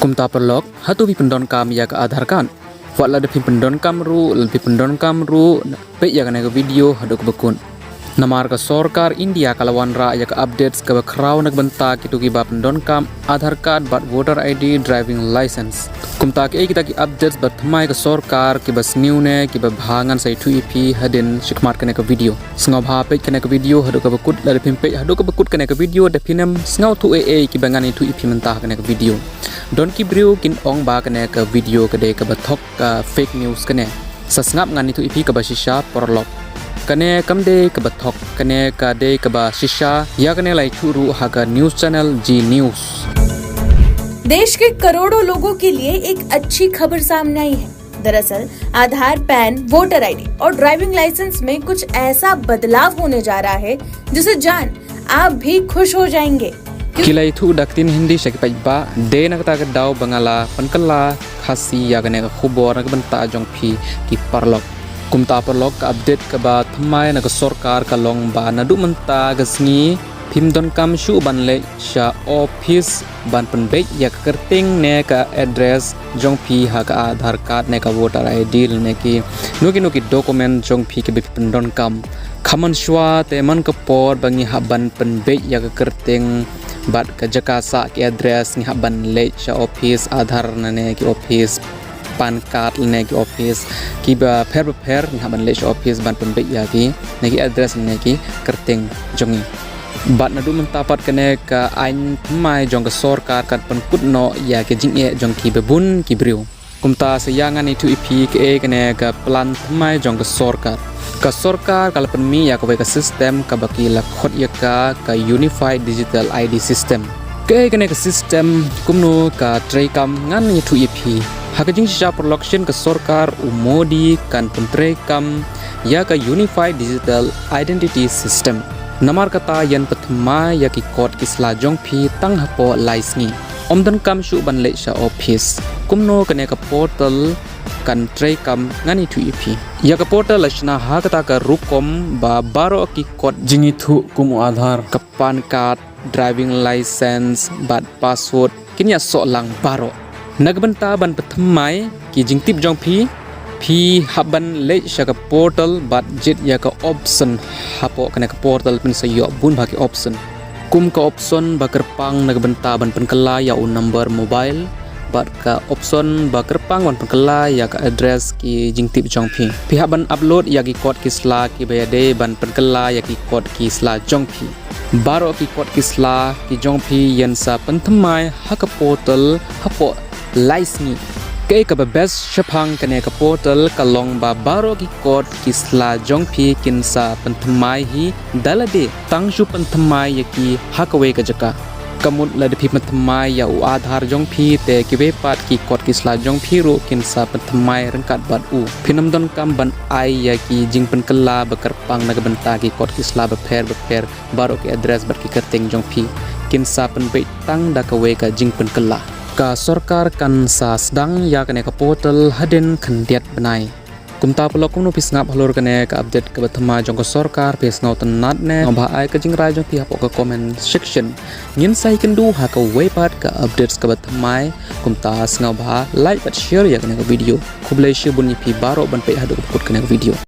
Kumta perlok hatu pi Pyndonkam ya ke Aadhar kan. Wala de pi Pyndonkam ru le pi Pyndonkam ru pe ya ke video hadu ke bekun. Namar ke Sorkar India kala Wanrah ya ke updates ke kraw nak benta kitu Kiba Pyndonkam Aadhar card but voter ID driving license. Kumta ke kita ki updates but Thymmai ke Sorkar ke bas new ne ke bhangan sai 2EP Hadien shikmat ke video. Sngau bha pe ke video hadu ke bekut la de pimpe hadu ke bekut ke video de pinem sngau 2AA ke bangan 2EP mentah ke video. Don ki briu kin ong ba kene ke video kede ke bathok ke fake news kene sasngap ngan itu ipi ke basisha porlok kene kamde ke bathok kene ka de ke basisha ya kene lai churu haga news channel Zee news. देश के करोड़ों लोगों के लिए एक अच्छी खबर सामने आई है। दरअसल आधार, पैन, वोटर आईडी और ड्राइविंग लाइसेंस में कुछ ऐसा बदलाव होने जा रहा है जिसे जान आप भी खुश हो जाएंगे। Kila itu daktin Hindi sakit ba de nak ta daw bangala pankala khasi ya gane khubor nak banta jong phi ki parlok kumta parlok ka update ka ba Thymmai nak Sorkar ka long ba nadu menta gasngi Pyndonkam shu ban le sha office ban penbek ya kerting ne ka address jong phi ha ka Aadhar card ne ka voter ID ne ki nuki document jong phi ke Pyndonkam khaman shwa te man ka por bangi haban penbek ya ka kerting bat ke jakasa ki address ni haban le sha office Aadhar ne ki office pan card ne ki office Kiba pher ni haban le sha office ban penbek ya ki ne ki address ne ki kerting jongi bat nadu mentapat kene ka ain Thymmai jong ke Sorkar kan penkut no ya ke Jingjia jong ki bebun ki briu kumta sayangan itu ipi ke kene ka plan Thymmai jong ke Sorkar ka Sorkar kala penmi ya ka sistem ka baki la khot ya ka unified digital ID system ke kene ka system kumno ka trekam ngan itu ipi ha ka Jingjia production ka Sorkar umodi kan pentrekam ya ka unified digital identity system namar kata yan Thymmai ya ki code kisla jong phi tang hapo laisngi omdan kam shu ban le sha office kumno kane ka portal kan trekam ngani tu ipi ya ka portal lashna ha kata ka rukom ba baro ki code jingi thu kum Aadhar ka pan card driving license bat password kinya so lang baro nagbanta ban Thymmai ki jingtip jong phi haban le sha ka portal bat jit ya ka option hapo kane ka portal pin sayo bun bagi option kum ka option bakerpang nagbenta ban penkala ya un number mobile bat ka option bakerpang ban penkala ya ka address ki jingtip jong phi haban upload ya ki code kisla ki bayade ban penkala ya ki code kisla jong phi baro ki code kisla ki jong phi yan sa Thymmai ha ka portal hapo laisni ke ka best shapang kane ka portal ka long ba baro ki code kisla jong phi kinsa Thymmai hi dalade tangshu Thymmai ya ki hakawe ka jaka kamut la de phi Thymmai ya u Aadhar jong phi te ki we pat ki code kisla jong phi ro kinsa Thymmai rangkat bat u Pyndonkam ban ai ya ki jing penkala bakerpang nagbenta ki code kisla ba pher baro ki address bat ki kerting jong phi kinsa penbe tang da ka we ka jing penkala ka Sorkar kan sa sedang ya kene ka portal Hadien khandiat benai kumta pelok kumno pisngap halor kene ka update ka Thymmai jong ka Sorkar pisngau tenat ne ngba ai ka jingrai jong pi hapo ka comment section ngin sai kendu ha ka wepat ka updates ka Thymmai kumta sngau ba like but share ya kene ka video khublai shi bunyi pi baro ban pe hadu kut kene ka video